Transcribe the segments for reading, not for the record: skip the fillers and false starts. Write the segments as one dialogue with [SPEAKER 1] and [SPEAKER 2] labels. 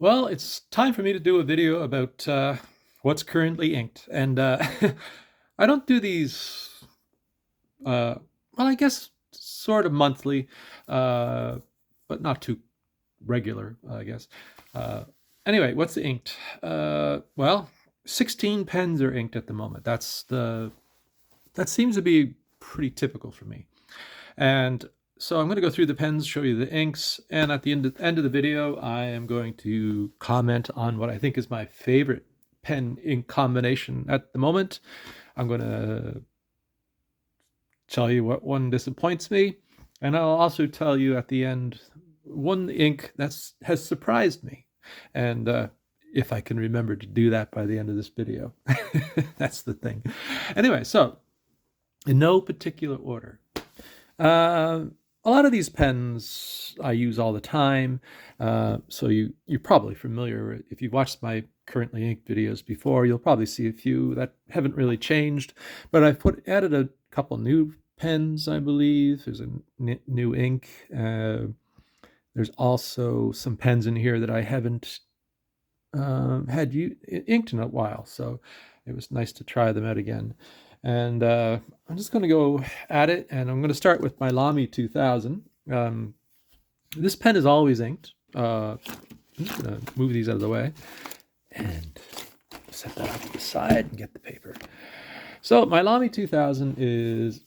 [SPEAKER 1] Well, it's time for me to do a video about what's currently inked. And I don't do these, well, I guess sort of monthly, uh, but not too regular, I guess. Uh, anyway, what's inked? Well, 16 pens are inked at the moment. That seems to be pretty typical for me. And so I'm going to go through the pens, show you the inks, and at the end of the video, I am going to comment on what I think is my favorite pen ink combination at the moment. I'm going to tell you what one disappoints me, and I'll also tell you at the end one ink has surprised me, and if I can remember to do that by the end of this video. That's the thing. Anyway, so in no particular order. A lot of these pens I use all the time, so you're probably familiar. If you've watched my currently inked videos before, you'll probably see a few that haven't really changed. But I've added a couple new pens, I believe. There's a new ink. There's also some pens in here that I haven't had inked in a while, so it was nice to try them out again. And I'm just going to go at it, and I'm going to start with my Lamy 2000. This pen is always inked. I'm just going to move these out of the way and set that off to the side and get the paper. So my Lamy 2000 is,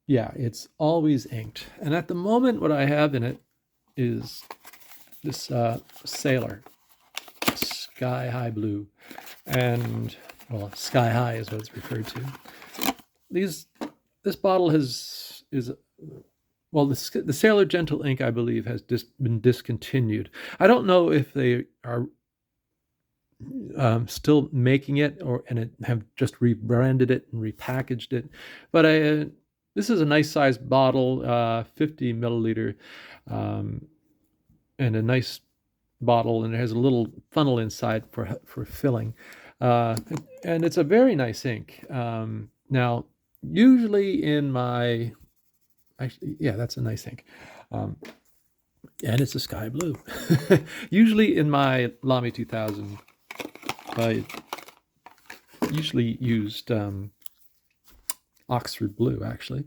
[SPEAKER 1] yeah, it's always inked. And at the moment, what I have in it is this Sailor, sky high blue, and well, sky high is what it's referred to. This bottle is well, the Sailor Gentle ink, I believe, has been discontinued. I don't know if they are still making it and have just rebranded it and repackaged it. But this is a nice sized bottle, 50 milliliter, and a nice bottle, and it has a little funnel inside for filling. And it's a very nice ink. Now, usually in my, actually, yeah, that's a nice ink. And it's a sky blue. Usually in my Lamy 2000, I usually used Oxford blue, actually.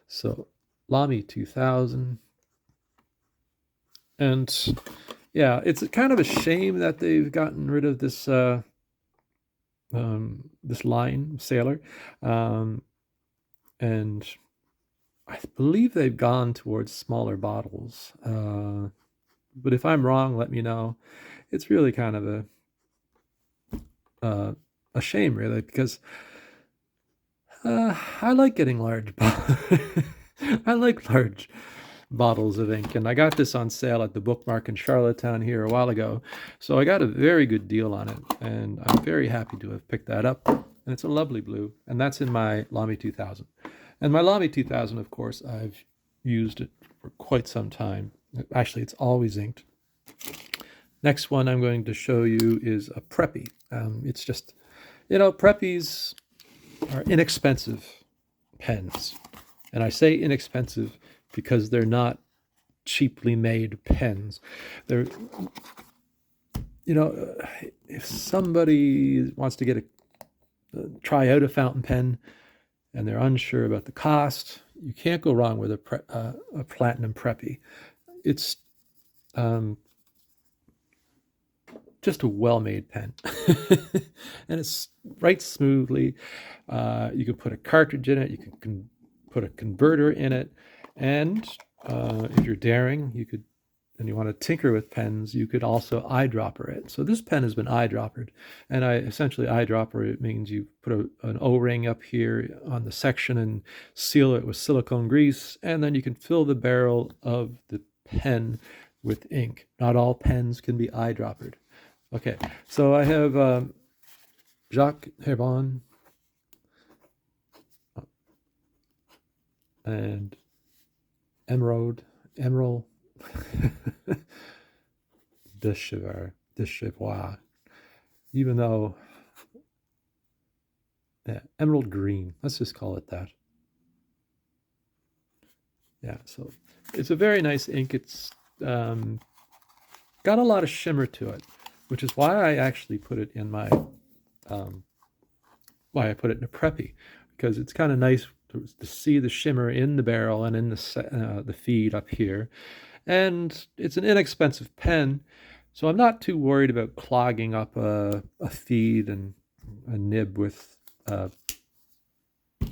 [SPEAKER 1] So Lamy 2000. And yeah, it's kind of a shame that they've gotten rid of this this line, Sailor. And I believe they've gone towards smaller bottles. But if I'm wrong, let me know. It's really kind of a shame, really, because I like getting large I like large bottles of ink, and I got this on sale at the Bookmark in Charlottetown here a while ago, so I got a very good deal on it, and I'm very happy to have picked that up. And it's a lovely blue, and that's in my Lamy 2000. And my Lamy 2000, of course, I've used it for quite some time. Actually, it's always inked. Next one I'm going to show you is a Preppy. It's just, Preppies are inexpensive pens. And I say inexpensive because they're not cheaply made pens. They're, if somebody wants to try out a fountain pen and they're unsure about the cost, you can't go wrong with a Platinum Preppy. It's just a well-made pen. And it's writes smoothly. You can put a cartridge in it. You can put a converter in it. And if you're daring, and you want to tinker with pens, you could also eyedropper it. So this pen has been eyedroppered, and essentially eyedropper, it means you put an O-ring up here on the section and seal it with silicone grease, and then you can fill the barrel of the pen with ink. Not all pens can be eyedroppered. Okay, so I have Jacques Herbin and Emerald de Chevoir, even though, yeah, emerald green, let's just call it that. Yeah, so it's a very nice ink. It's got a lot of shimmer to it. which is why I actually put it in my why I put it in a Preppy, because it's kind of nice to see the shimmer in the barrel and in the feed up here. And it's an inexpensive pen, so I'm not too worried about clogging up a feed and a nib with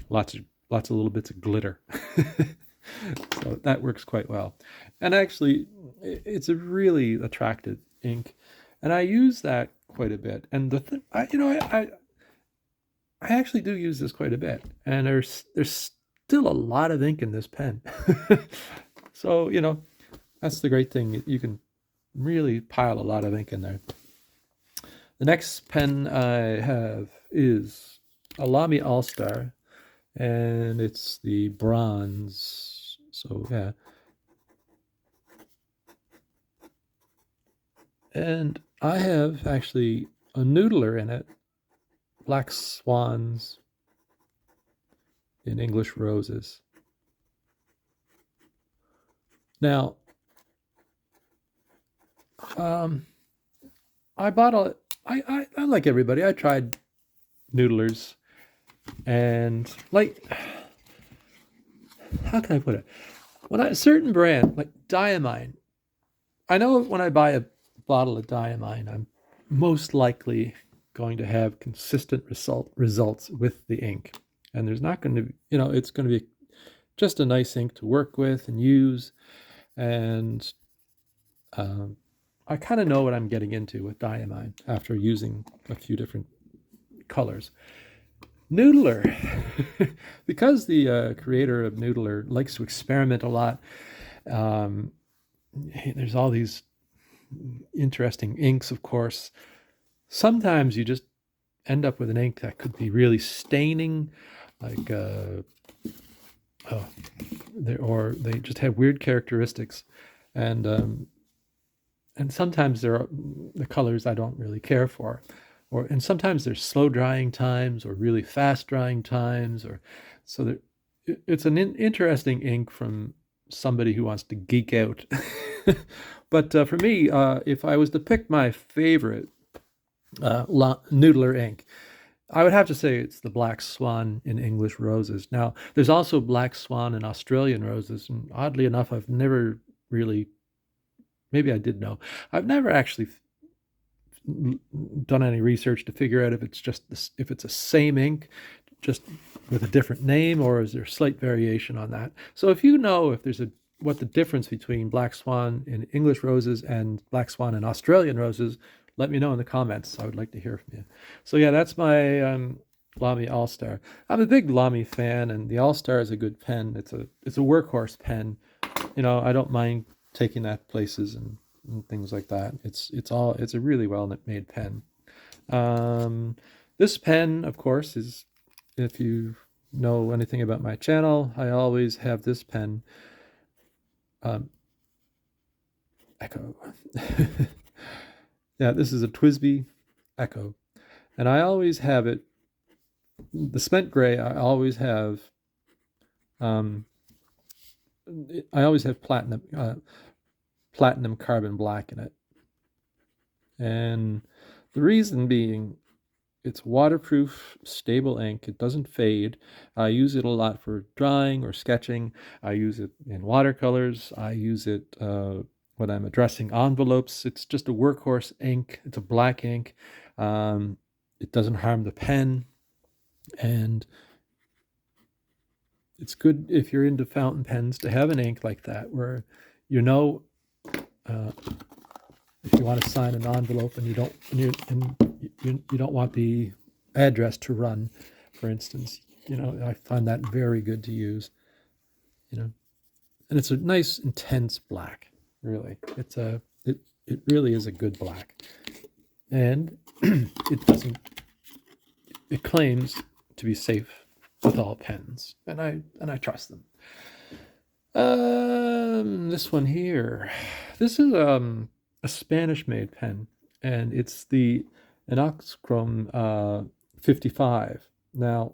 [SPEAKER 1] lots of little bits of glitter. So that works quite well. And actually, it's a really attractive ink, and I use that quite a bit. And I actually do use this quite a bit, and there's still a lot of ink in this pen. So that's the great thing. You can really pile a lot of ink in there. The next pen I have is a Lamy Al Star, and it's the bronze. So yeah. And I have actually a Noodler in it, Black Swans in English Roses. Now, I bought I like everybody. I tried Noodlers, and like, how can I put it? When a certain brand like Diamine, I know when I buy a bottle of Diamine, I'm most likely going to have consistent results with the ink, and there's not going to be, it's going to be just a nice ink to work with and use, and I kind of know what I'm getting into with Diamine after using a few different colors. Noodler, because the creator of Noodler likes to experiment a lot, there's all these interesting inks, of course. Sometimes you just end up with an ink that could be really staining, like, or they just have weird characteristics, and sometimes there are the colors I don't really care for, and sometimes there's slow drying times or really fast drying times, so it's an interesting ink from somebody who wants to geek out. But for me, if I was to pick my favorite Noodler ink, I would have to say it's the Black Swan in English Roses. Now, there's also Black Swan in Australian Roses, and oddly enough, I've never really, maybe I did know, I've never actually done any research to figure out if it's a same ink, just with a different name, or is there slight variation on that? So if you know if there's what the difference between Black Swan in English Roses and Black Swan in Australian Roses, let me know in the comments. I would like to hear from you. So yeah, that's my Lamy Al Star. I'm a big Lamy fan, and the Al Star is a good pen. It's a workhorse pen. I don't mind taking that places and things like that. It's a really well made pen. This pen, of course, is, if you know anything about my channel, I always have this pen. Echo. Yeah, this is a TWSBI Echo, and I always have it. The spent gray, I always have. I always have platinum carbon black in it, and the reason being, it's waterproof, stable ink. It doesn't fade. I use it a lot for drawing or sketching. I use it in watercolors. I use it when I'm addressing envelopes. It's just a workhorse ink. It's a black ink. It doesn't harm the pen, and it's good if you're into fountain pens to have an ink like that, where if you want to sign an envelope and you don't want the address to run, for instance, I find that very good to use, and it's a nice intense black. Really, it really is a good black, and it claims to be safe with all pens, and I trust them. This one here, this is a Spanish-made pen, and it's the Inoxchrome 55. Now,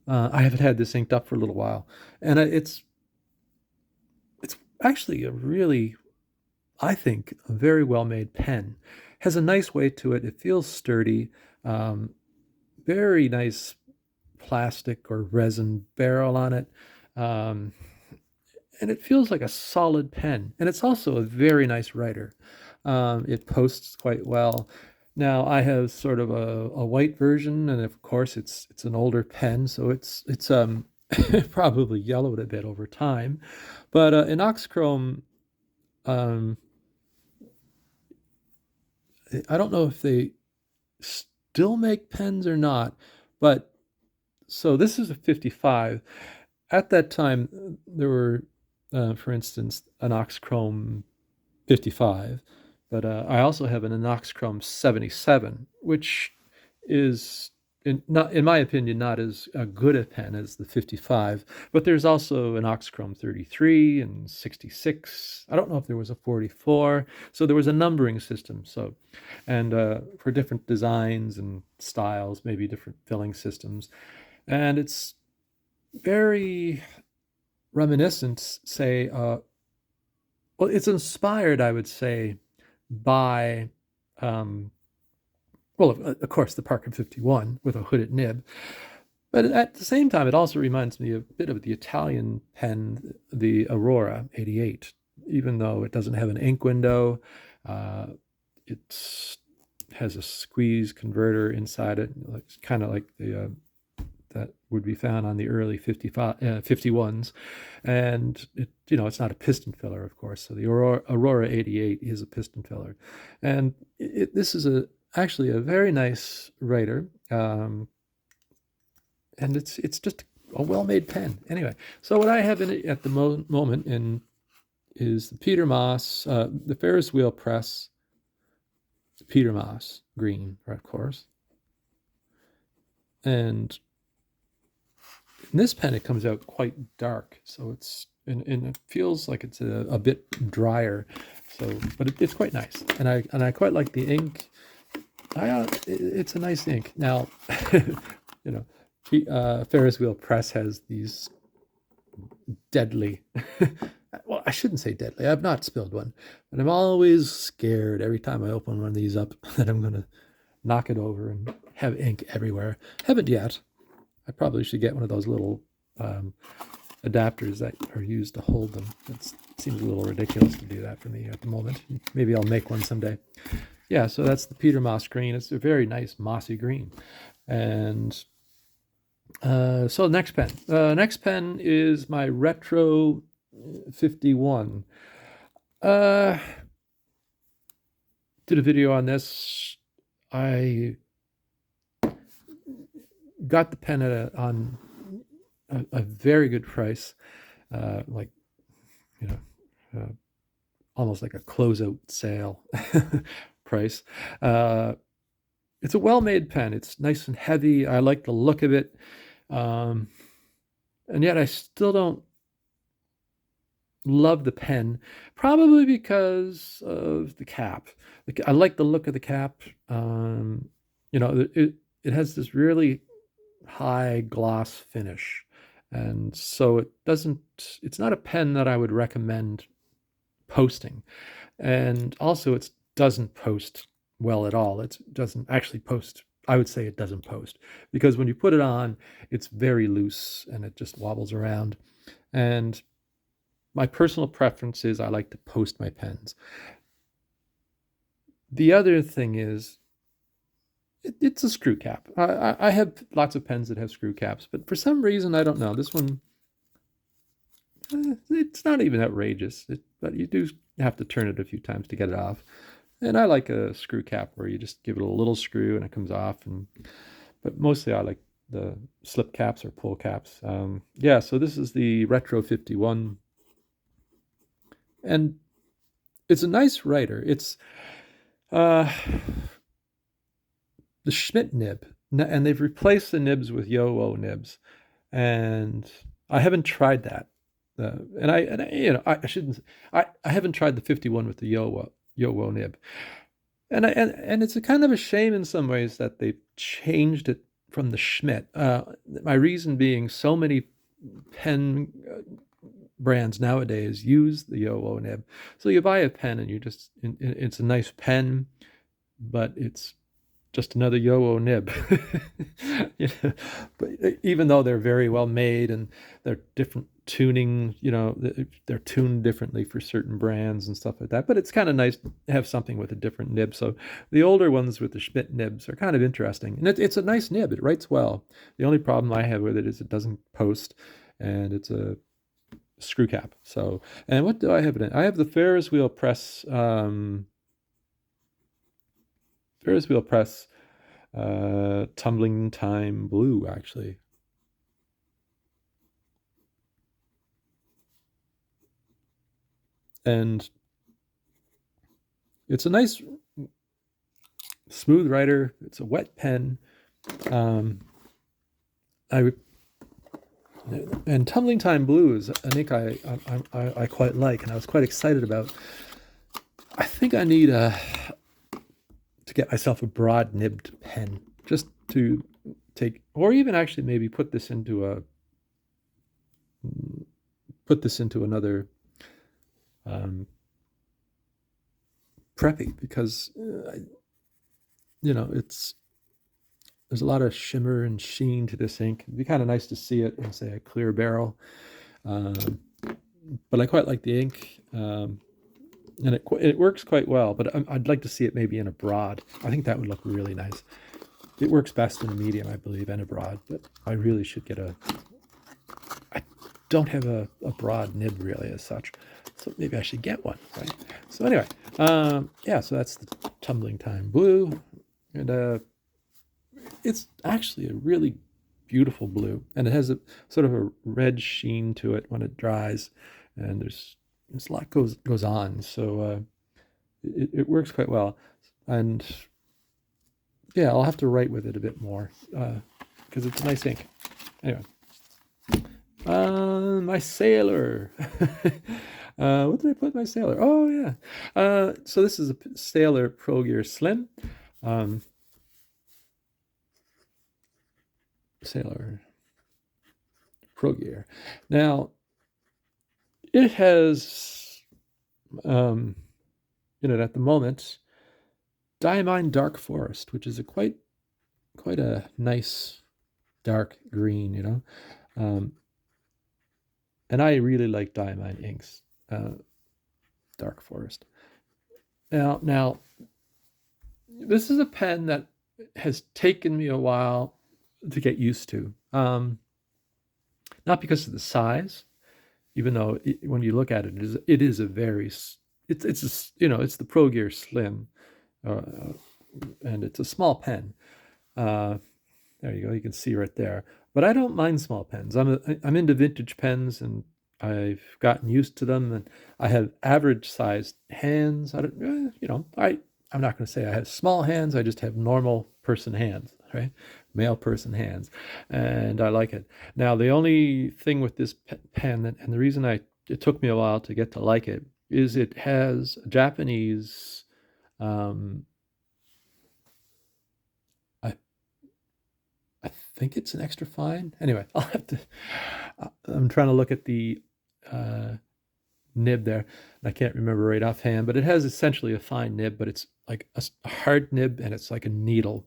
[SPEAKER 1] I haven't had this inked up for a little while, and it's actually a really, I think, a very well-made pen. Has a nice weight to it. It feels sturdy. Very nice plastic or resin barrel on it. Um, and it feels like a solid pen. And it's also a very nice writer. It posts quite well. Now I have sort of a white version, and of course it's an older pen, so it's probably yellowed a bit over time. But Inoxchrome, um, I don't know if they still make pens or not, but so this is a 55. At that time, there were, for instance, Inoxchrome 55, but I also have an Inoxchrome 77, which is not, in my opinion, not as good a pen as the 55. But there's also an Inoxchrome 33 and 66. I don't know if there was a 44. So there was a numbering system. So, and for different designs and styles, maybe different filling systems, and it's very reminiscent, say, well, it's inspired, I would say, by, well, of course, the Parker 51 with a hooded nib. But at the same time, it also reminds me a bit of the Italian pen, the Aurora 88, even though it doesn't have an ink window. It has a squeeze converter inside it. It's kind of like the that would be found on the early 51s. And it's not a piston filler, of course. So the Aurora 88 is a piston filler. And this is actually a very nice writer. And it's just a well-made pen. Anyway, so what I have in it at the moment is the Peter Moss, the Ferris wheel press, Peter Moss green, of course. And in this pen, it comes out quite dark, so and it feels like it's a bit drier. So, but it's quite nice, and I quite like the ink. It's a nice ink. Now, Ferris wheel press has these deadly. Well, I shouldn't say deadly. I've not spilled one, but I'm always scared every time I open one of these up that I'm going to knock it over and have ink everywhere. Haven't yet. I probably should get one of those little adapters that are used to hold them. It seems a little ridiculous to do that for me at the moment. Maybe I'll make one someday. Yeah, so that's the Peter Moss green. It's a very nice mossy green. And so next pen. Next pen is my Retro 51. Did a video on this. I got the pen on a very good price, like almost like a closeout sale price. It's a well-made pen. It's nice and heavy. I like the look of it, and yet I still don't love the pen, probably because of the cap. I like the look of the cap. It has this really high gloss finish, and so it's not a pen that I would recommend posting. And also it doesn't post well at all. It doesn't actually post. I would say it doesn't post, because when you put it on, it's very loose and it just wobbles around. And my personal preference is I like to post my pens. The other thing is, it's a screw cap. I have lots of pens that have screw caps, but for some reason, I don't know, this one, it's not even outrageous, but you do have to turn it a few times to get it off. And I like a screw cap where you just give it a little screw and it comes off. But mostly I like the slip caps or pull caps. Yeah, so this is the Retro 51. And it's a nice writer. It's the Schmidt nib, and they've replaced the nibs with Yo-O nibs, and I haven't tried that. And I shouldn't. I haven't tried the 51 with the Yo-O nib, and it's a kind of a shame in some ways that they've changed it from the Schmidt. My reason being, so many pen brands nowadays use the Yo-O nib. So you buy a pen and it's a nice pen, but it's just another Yo-O nib. You know, but even though they're very well made and they're different tuning, they're tuned differently for certain brands and stuff like that. But it's kind of nice to have something with a different nib. So the older ones with the Schmidt nibs are kind of interesting. And it's a nice nib. It writes well. The only problem I have with it is it doesn't post, and it's a screw cap. So, and what do I have it in? I have the Ferris wheel press Tumbling Time Blue, actually. And it's a nice smooth writer. It's a wet pen. And Tumbling Time Blue is an ink I quite like, and I was quite excited about. I think I need to get myself a broad nibbed pen, just to take, or even actually maybe put this into another Preppy, because there's a lot of shimmer and sheen to this ink. It'd be kind of nice to see it in, say, a clear barrel. But I quite like the ink, and it works quite well. But I'd like to see it maybe in a broad. I think that would look really nice. It works best in a medium, I believe, and a broad. But I really should get I don't have a broad nib really as such, so maybe I should get one, right? So anyway, yeah, so that's the Tumbling Time Blue, and it's actually a really beautiful blue, and it has a sort of a red sheen to it when it dries, and there's a lot goes on, so it works quite well. And yeah, I'll have to write with it a bit more, because it's a nice ink. Anyway, my Sailor. What did I put in my Sailor? Oh yeah. So this is a Sailor Pro Gear Slim. Sailor Pro Gear. Now, it has in it at the moment Diamine Dark Forest, which is a quite a nice dark green, and I really like Diamine inks, Dark Forest. Now, this is a pen that has taken me a while to get used to. Not because of the size, even though when you look at it, it is a very, it's the Pro Gear Slim, and it's a small pen. There you go. You can see right there. But I don't mind small pens. I'm into vintage pens, and I've gotten used to them, and I have average sized hands. I'm not going to say I have small hands. I just have normal person hands, right? Male person hands, and I like it. Now, the only thing with this pen, and the reason it took me a while to get to like it, is it has Japanese. I think it's an extra fine. Anyway, I'll have to. I'm trying to look at the nib there. I can't remember right offhand, but it has essentially a fine nib, but it's like a hard nib, and it's like a needle.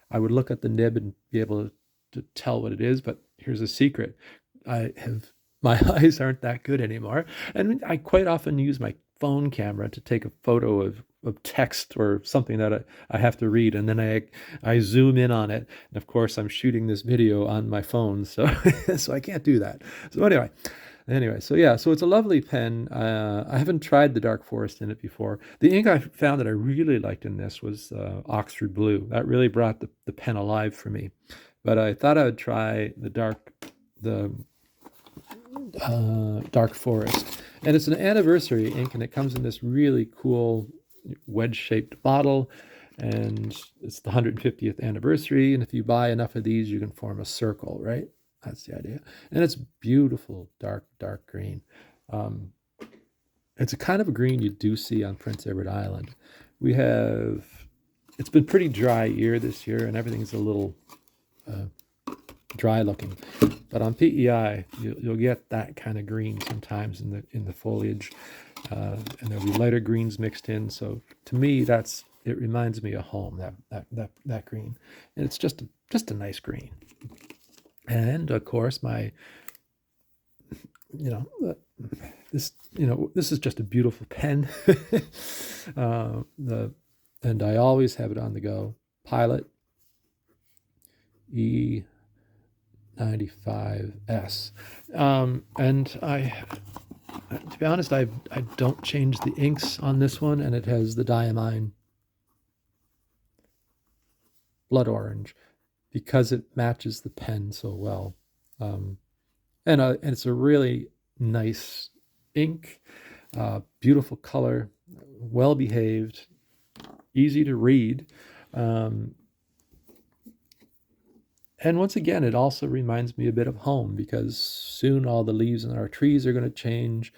[SPEAKER 1] I would look at the nib and be able to tell what it is, but here's a secret. My eyes aren't that good anymore, and I quite often use my phone camera to take a photo of text or something that I have to read, and then I zoom in on it, and of course I'm shooting this video on my phone, so so I can't do that. So anyway, so yeah, so it's a lovely pen. I haven't tried the Dark Forest in it before. The ink I found that I really liked in this was Oxford Blue. That really brought the pen alive for me. But I thought I would try the Dark Forest. And it's an anniversary ink, and it comes in this really cool wedge-shaped bottle, and it's the 150th anniversary, and if you buy enough of these, you can form a circle, right? That's the idea. And it's beautiful, dark green. It's a kind of a green you do see on Prince Edward Island. It's been pretty dry year this year, and everything's a little dry looking. But on PEI, you'll get that kind of green sometimes in the foliage, and there'll be lighter greens mixed in. So to me, it reminds me of home, that green, and it's just a nice green. And of course, this is just a beautiful pen. And I always have it on the go. Pilot E95S. And to be honest, I don't change the inks on this one, and it has the diamine blood orange because it matches the pen so well. And it's a really nice ink, beautiful color, well behaved, easy to read. And once again, it also reminds me a bit of home, because soon all the leaves in our trees are going to change,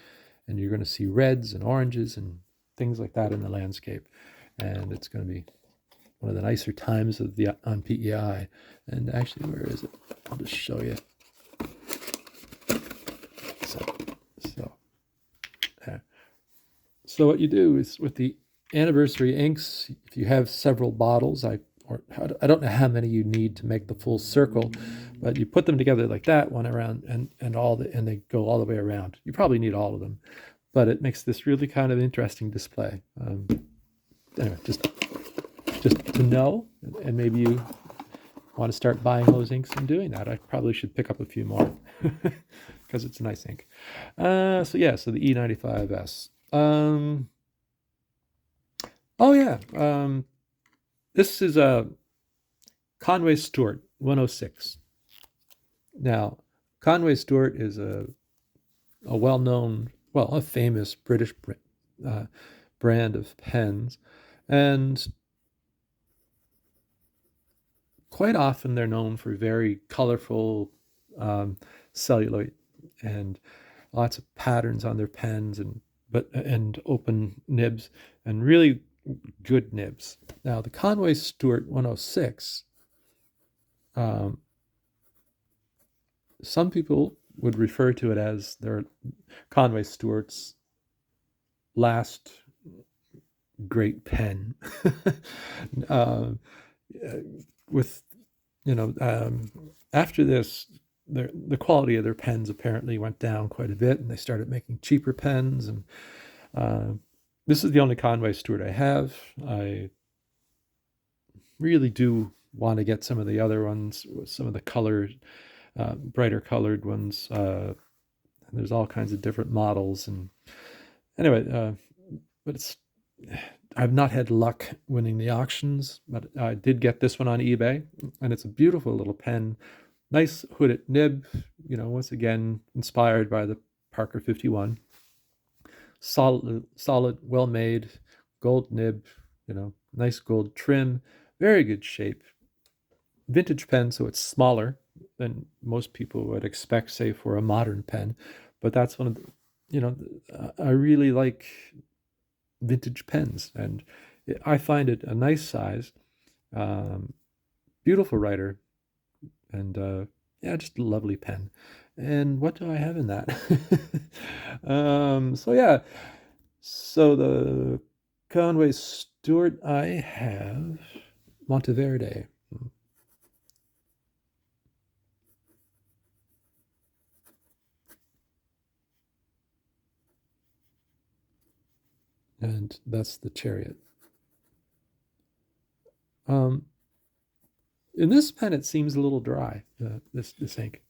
[SPEAKER 1] and you're going to see reds and oranges and things like that in the landscape. And it's going to be one of the nicer times on PEI. And actually, where is it? I'll just show you. So what you do is, with the anniversary inks, if you have several bottles, I don't know how many you need to make the full circle, but you put them together like that, one around, and they go all the way around. You probably need all of them, but it makes this really kind of interesting display. Anyway, just to know, and maybe you want to start buying those inks and doing that. I probably should pick up a few more because it's a nice ink. So the E95S. This is a Conway Stewart 106. Now, Conway Stewart is a well-known, a famous British brand of pens, and quite often they're known for very colorful celluloid and lots of patterns on their pens, and open nibs, and really good nibs. Now, the Conway Stewart 106, some people would refer to it as their Conway Stewart's last great pen. After this, the quality of their pens apparently went down quite a bit, and they started making cheaper pens. And this is the only Conway Stewart I have. I really do want to get some of the other ones, some of the colored, brighter colored ones. There's all kinds of different models. And anyway, but I've not had luck winning the auctions, but I did get this one on eBay, and it's a beautiful little pen. Nice hooded nib, once again, inspired by the Parker 51. Solid, well-made, gold nib, nice gold trim, very good shape. Vintage pen, so it's smaller than most people would expect, say, for a modern pen. But that's one of the, I really like vintage pens, and I find it a nice size, beautiful writer, and just a lovely pen. And what do I have in that? So the Conway Stewart, I have Monteverde. And that's the Chariot. In this pen, it seems a little dry, this ink,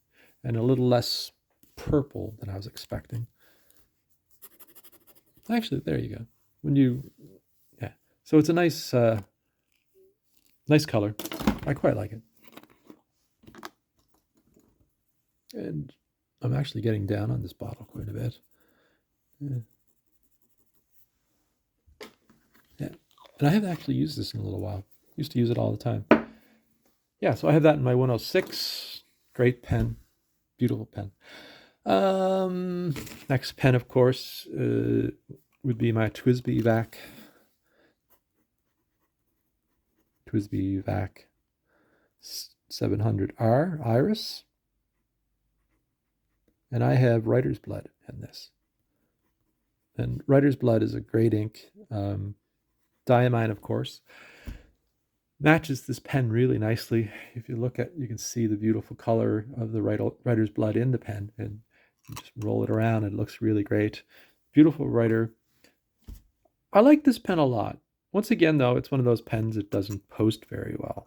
[SPEAKER 1] and a little less purple than I was expecting. Actually, there you go. So it's a nice color. I quite like it. And I'm actually getting down on this bottle quite a bit. Yeah. And I haven't actually used this in a little while. Used to use it all the time. Yeah, so I have that in my 106. Great pen. Beautiful pen. Next pen, of course, would be my TWSBI Vac. TWSBI Vac 700R Iris. And I have Writer's Blood in this. And Writer's Blood is a great ink. Diamine, of course. Matches this pen really nicely. If you look at, you can see the beautiful color of the Writer's Blood in the pen, and you just roll it around. It looks really great. Beautiful writer. I like this pen a lot. Once again, though, it's one of those pens that doesn't post very well.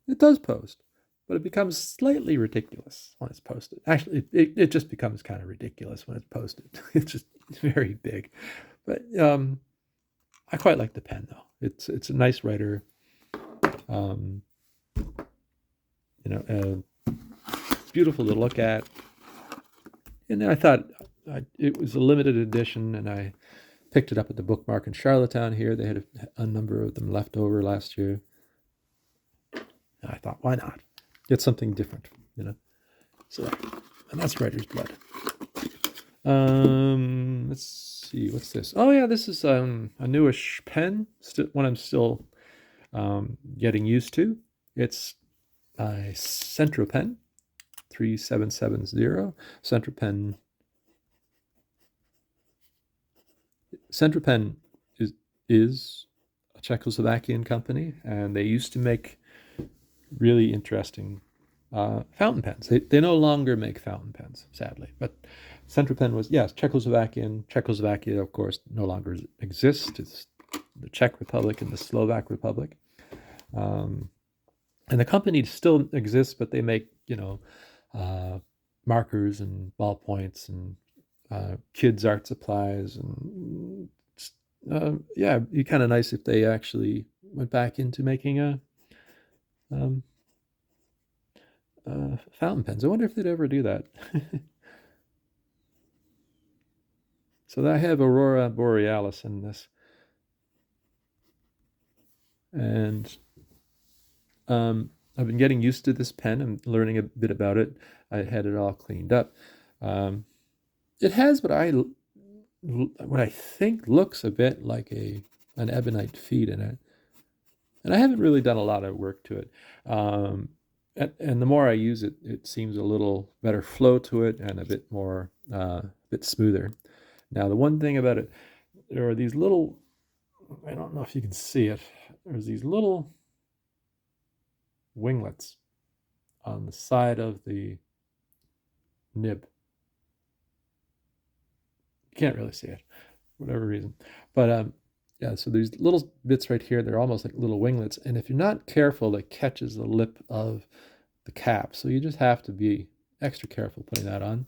[SPEAKER 1] It does post, but it becomes slightly ridiculous when it's posted. Actually, it just becomes kind of ridiculous when it's posted. It's just very big. But I quite like the pen, though. It's a nice writer. Beautiful to look at. And I thought it was a limited edition, and I picked it up at the Bookmark in Charlottetown here. They had a number of them left over last year. And I thought, why not? Get something different, So, and that's Writer's Blood. Let's see, what's this? Oh yeah, this is a newish pen, one I'm still getting used to. It's a Centro pen, 3770. Centro pen is a Czechoslovakian company, and they used to make really interesting fountain pens. They no longer make fountain pens, sadly, but Centro pen was, yes, Czechoslovakian. Czechoslovakia, of course, no longer exists. It's the Czech Republic and the Slovak Republic. And the company still exists, but they make, markers and ballpoints and kids' art supplies. And it'd be kind of nice if they actually went back into making fountain pens. I wonder if they'd ever do that. So I have Aurora Borealis in this. And I've been getting used to this pen. I'm learning a bit about it. I had it all cleaned up. It has what I think looks a bit like an ebonite feed in it. And I haven't really done a lot of work to it. And the more I use it, it seems a little better flow to it and a bit more, bit smoother. Now, the one thing about it, there are these little, I don't know if you can see it, there's these little winglets on the side of the nib. You can't really see it, for whatever reason. But yeah, so these little bits right here, they're almost like little winglets. And if you're not careful, it catches the lip of the cap. So you just have to be extra careful putting that on.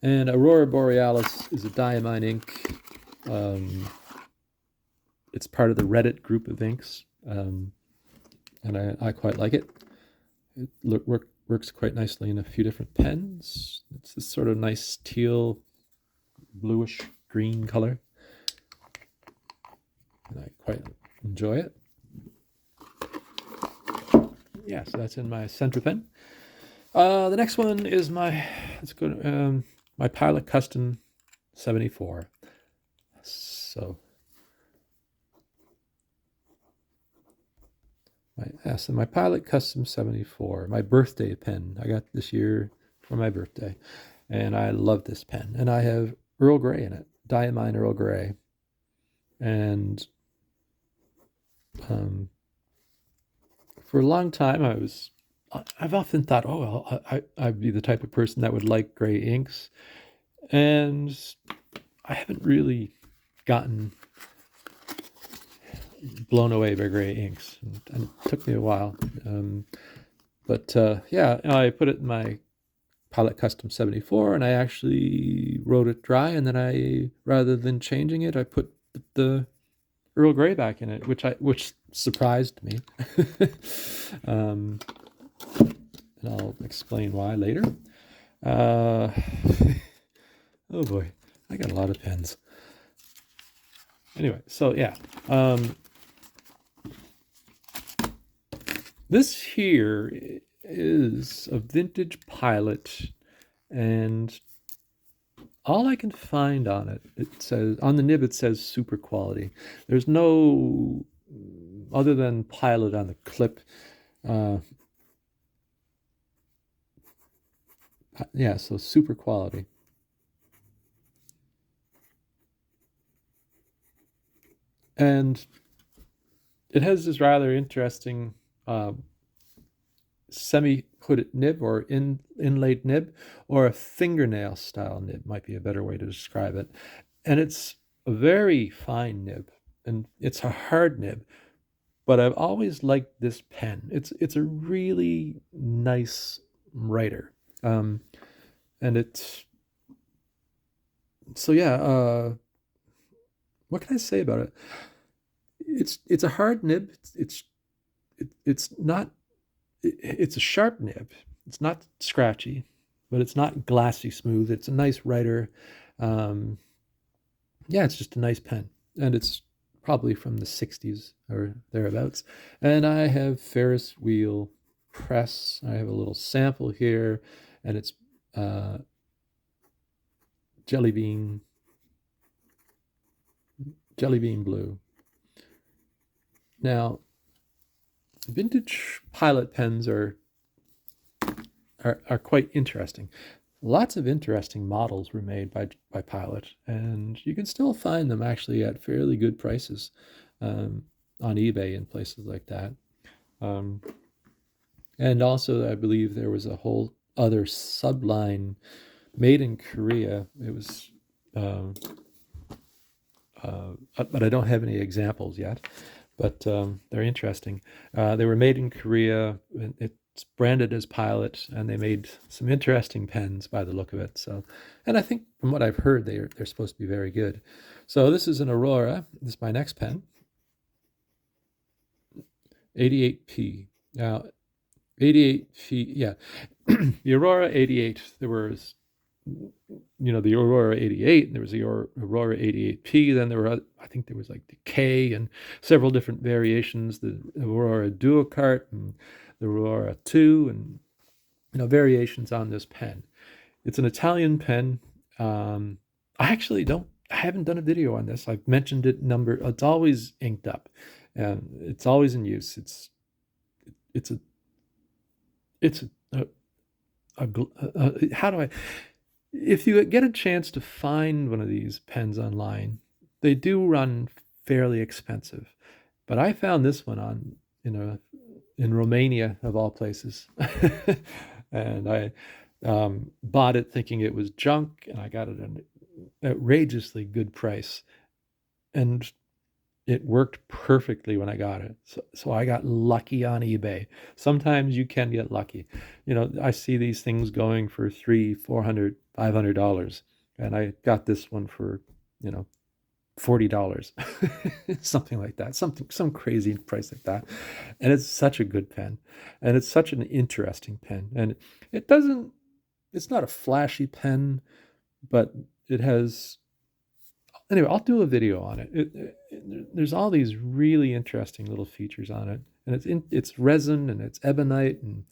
[SPEAKER 1] And Aurora Borealis is a diamine ink. It's part of the Reddit group of inks. And I quite like it. It works quite nicely in a few different pens. It's this sort of nice teal, bluish green color. And I quite enjoy it. Yeah, so that's in my Centro pen. The next one is my Pilot Custom 74. So my Pilot Custom 74, my birthday pen. I got this year for my birthday, and I love this pen. And I have Earl Gray in it, Diamine Earl Gray. And for a long time, I've often thought, oh, well, I'd be the type of person that would like gray inks. And I haven't really gotten blown away by gray inks. And it took me a while. Yeah, I put it in my Pilot Custom 74, and I actually wrote it dry. And then rather than changing it, I put the Earl Gray back in it, which surprised me. And I'll explain why later. Oh boy, I got a lot of pens. Anyway, so yeah. This here is a vintage Pilot, and all I can find on it says, on the nib it says super quality. There's no other than Pilot on the clip. Yeah, so super quality. And it has this rather interesting semi-hooded nib, or inlaid nib, or a fingernail style nib might be a better way to describe it. And it's a very fine nib, and it's a hard nib, but I've always liked this pen. It's a really nice writer. And it's so yeah, what can I say about it? It's a hard nib. It's not, it's a sharp nib. It's not scratchy, but it's not glassy smooth. It's a nice writer. Yeah, it's just a nice pen, and it's probably from the 60s or thereabouts. And I have Ferris wheel press. I have a little sample here, and it's jelly bean blue. Now, vintage Pilot pens are quite interesting. Lots of interesting models were made by Pilot, and you can still find them actually at fairly good prices on eBay and places like that. And also, I believe there was a whole other subline made in Korea. It was, but I don't have any examples yet. But they're interesting. They were made in Korea. It's branded as Pilot, and they made some interesting pens by the look of it. So, and I think from what I've heard, they're supposed to be very good. So this is an Aurora. This is my next pen. 88p. Now, 88p. Yeah, the Aurora 88. There was, the Aurora 88, and there was the Aurora 88p. Then there were, I think there was like the K and several different variations, the Aurora Duocart and the Aurora 2, and variations on this pen. It's an Italian pen. I haven't done a video on this. I've mentioned it it's always inked up, and it's always in use. How do I, if you get a chance to find one of these pens online, they do run fairly expensive. But I found this one in Romania, of all places. And I bought it thinking it was junk, and I got it at an outrageously good price. And it worked perfectly when I got it. So I got lucky on eBay. Sometimes you can get lucky. I see these things going for $300, $400, $500, and I got this one for, $40, something like that, some crazy price like that. And it's such a good pen, and it's such an interesting pen. And it's not a flashy pen, but it has, anyway, I'll do a video on it. There's all these really interesting little features on it, and it's resin, and it's ebonite, and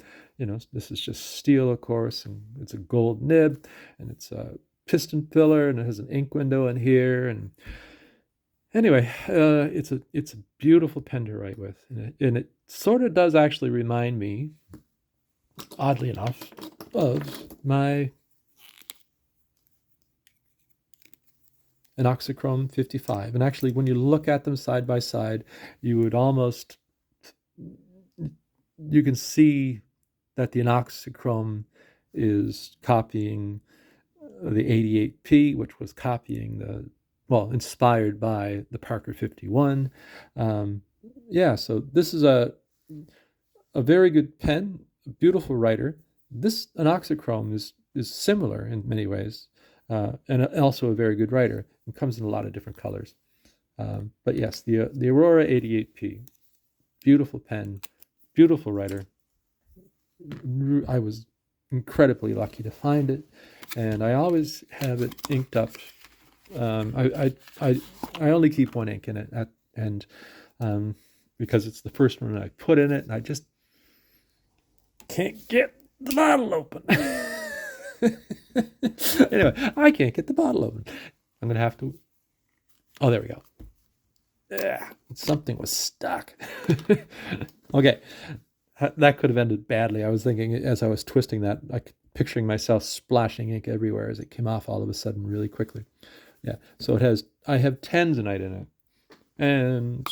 [SPEAKER 1] this is just steel, of course, and it's a gold nib, and it's a piston filler, and it has an ink window in here. And anyway, it's a beautiful pen to write with, and it sort of does actually remind me, oddly enough, of my Inoxachrome 55. And actually, when you look at them side by side, you can see that the Inoxachrome is copying the 88p, which was copying inspired by the Parker 51. Yeah, so this is a very good pen, a beautiful writer. This Inoxachrome is similar in many ways, and also a very good writer. It comes in a lot of different colors. But yes, the Aurora 88p, beautiful pen, beautiful writer. I was incredibly lucky to find it, and I always have it inked up. I only keep one ink in it, because it's the first one I put in it, and I just can't get the bottle open. Anyway, I can't get the bottle open. I'm gonna have to. Oh, there we go. something was stuck. Okay, that could have ended badly. I was thinking as I was twisting that, picturing myself splashing ink everywhere as it came off all of a sudden really quickly. Yeah, so I have tanzanite in it, and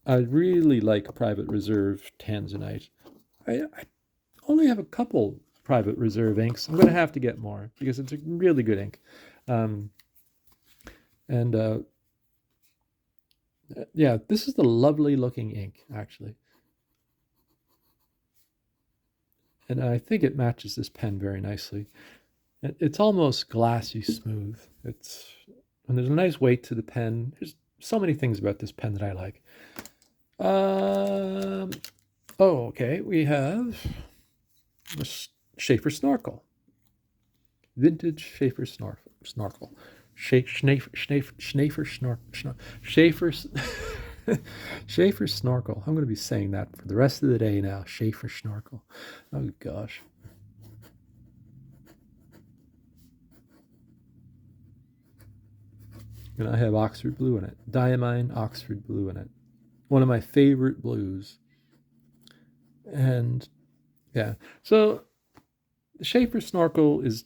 [SPEAKER 1] I really like Private Reserve tanzanite. I only have a couple Private Reserve inks. I'm going to have to get more because it's a really good ink. Um, and yeah, this is the lovely looking ink, actually. And I think it matches this pen very nicely. It's almost glassy smooth. And there's a nice weight to the pen. There's so many things about this pen that I like. Oh, okay. We have a Sheaffer Snorkel. Vintage Sheaffer Snorkel. Sheaffer Snorkel. I'm going to be saying that for the rest of the day now. Sheaffer Snorkel. Oh, gosh. And I have Oxford blue in it. Diamine Oxford blue in it. One of my favorite blues. And yeah, so the Sheaffer Snorkel is,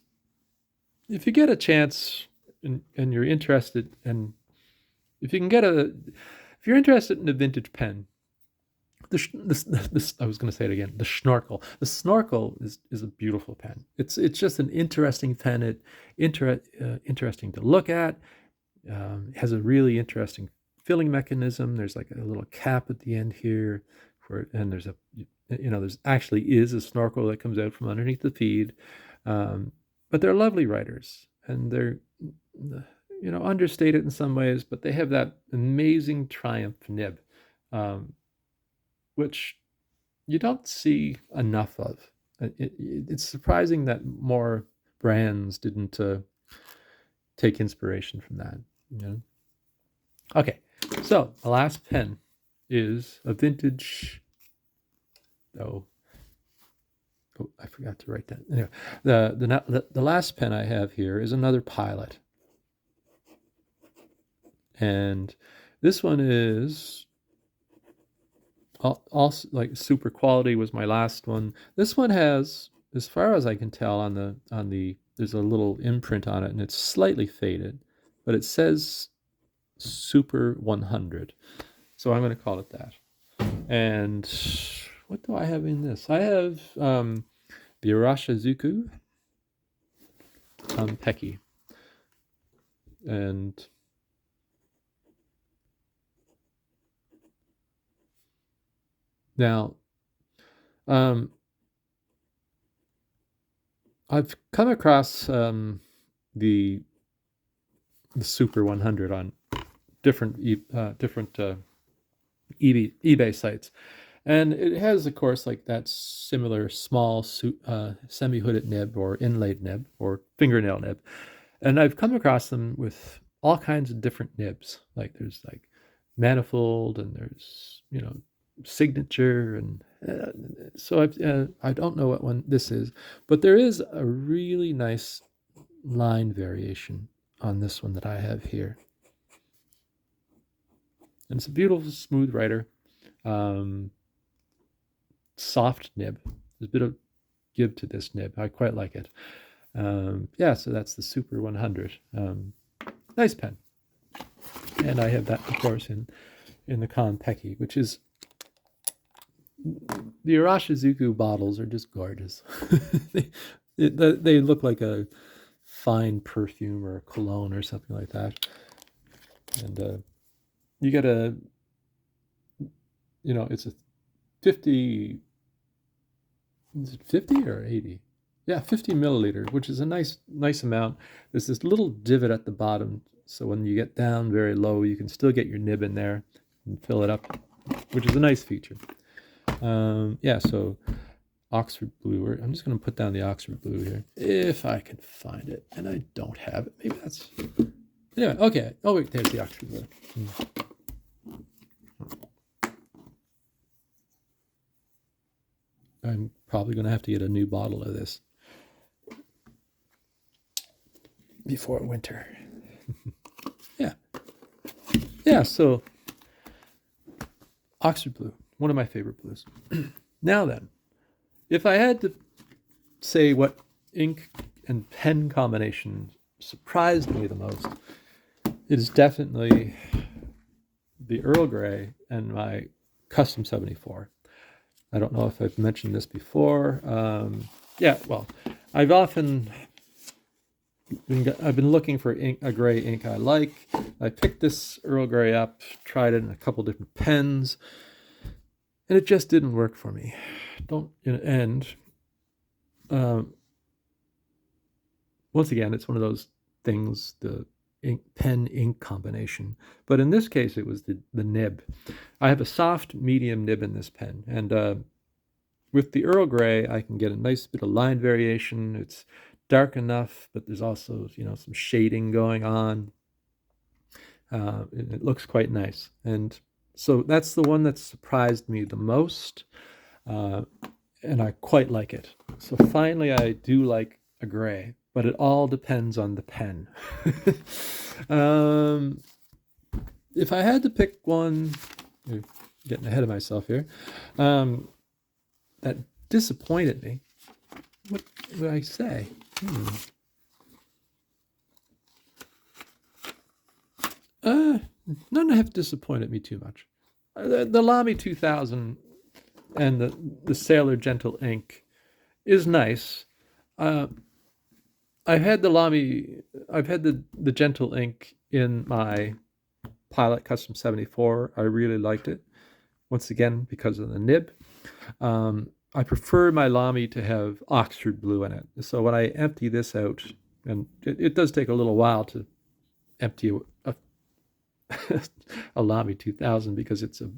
[SPEAKER 1] if you get a chance and you're interested, and if you're interested in a vintage pen, I was going to say it again. The Snorkel. The Snorkel is a beautiful pen. It's just an interesting pen. Interesting to look at. It has a really interesting filling mechanism. There's like a little cap at the end here, and there's there's actually is a snorkel that comes out from underneath the feed. But they're lovely writers, and they're understated in some ways, but they have that amazing Triumph nib, which you don't see enough of. It's surprising that more brands didn't take inspiration from that. Okay, so the last pen is a vintage. Oh, I forgot to write that. Anyway, the last pen I have here is another Pilot, and this one is also like super quality. Was my last one. This one has, as far as I can tell, on the there's a little imprint on it, and it's slightly faded, but it says Super 100, so I'm going to call it that. And what do I have in this? I have the Irashizuku Peki. And now I've come across the Super 100 on different eBay sites. And it has, of course, like that similar small semi-hooded nib or inlaid nib or fingernail nib. And I've come across them with all kinds of different nibs. Like there's like manifold, and there's, signature. And so I don't know what one this is, but there is a really nice line variation on this one that I have here. And it's a beautiful, smooth writer. Soft nib. There's a bit of give to this nib. I quite like it. Yeah, so that's the Super 100. Nice pen. And I have that, of course, in the Konpeki, which is, the Irashizuku bottles are just gorgeous. They look like a fine perfume or a cologne or something like that. And you get it's a 50, is it 50 or 80? Yeah, 50 milliliter, which is a nice amount. There's this little divot at the bottom, so when you get down very low, you can still get your nib in there and fill it up, which is a nice feature. Yeah, so Oxford blue. I'm just going to put down the Oxford blue here, if I can find it, and I don't have it. Maybe that's... Anyway, okay. Oh, wait, there's the Oxford blue. I'm probably going to have to get a new bottle of this before winter. Yeah. Yeah, so Oxford blue, one of my favorite blues. Now then, if I had to say what ink and pen combination surprised me the most, it is definitely the Earl Gray and my Custom 74. I don't know if I've mentioned this before. Yeah, well, I've been looking for a gray ink I like. I picked this Earl Gray up, tried it in a couple different pens, and it just didn't work for me. Once again, it's one of those things, the pen-ink combination. But in this case, it was the nib. I have a soft medium nib in this pen, and with the Earl Gray, I can get a nice bit of line variation. It's dark enough, but there's also, some shading going on. It looks quite nice. And so that's the one that surprised me the most, and I quite like it. So finally, I do like a gray, but it all depends on the pen. If I had to pick one, getting ahead of myself here, that disappointed me, what would I say? None have disappointed me too much. The Lamy 2000 and the Sailor Gentle ink is nice. I've had the Gentle ink in my Pilot Custom 74. I really liked it. Once again, because of the nib. I prefer my Lamy to have Oxford blue in it. So when I empty this out, and it does take a little while to empty a Lamy 2000 because it's a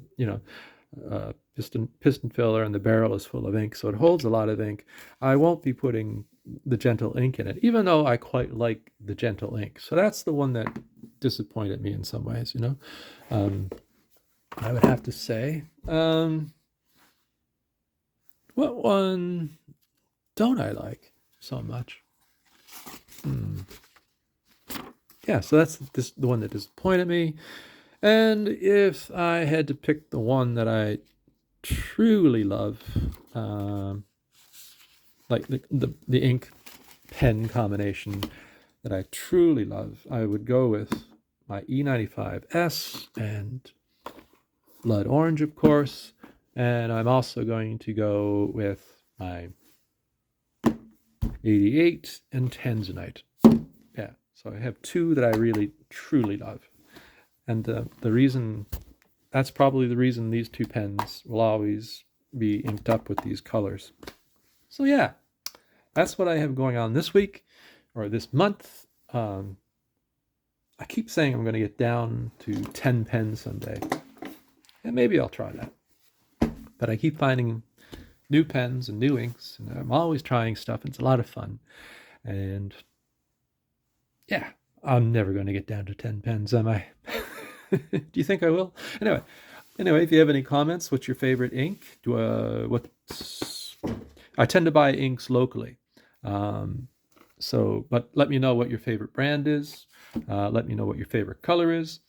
[SPEAKER 1] piston filler and the barrel is full of ink, so it holds a lot of ink. I won't be putting the Gentle ink in it, even though I quite like the Gentle ink. So that's the one that disappointed me in some ways, I would have to say. What one don't I like so much? Yeah, so that's the one that disappointed me. And if I had to pick the one that I truly love, like the ink pen combination that I truly love, I would go with my E95S and Blood Orange, of course. And I'm also going to go with my 88 and Tanzanite. Yeah, so I have two that I really, truly love. And that's probably the reason these two pens will always be inked up with these colors. So yeah, that's what I have going on this week, or this month. I keep saying I'm going to get down to 10 pens someday. And maybe I'll try that. But I keep finding new pens and new inks, and I'm always trying stuff, and it's a lot of fun. And yeah, I'm never going to get down to 10 pens, am I? Do you think I will? Anyway, if you have any comments, what's your favorite ink? I tend to buy inks locally. But let me know what your favorite brand is. Let me know what your favorite color is.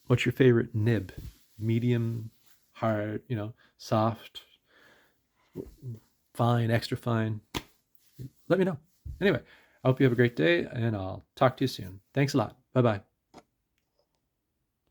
[SPEAKER 1] What's your favorite nib? Medium, hard, soft, fine, extra fine. Let me know. Anyway, I hope you have a great day, and I'll talk to you soon. Thanks a lot. Bye-bye.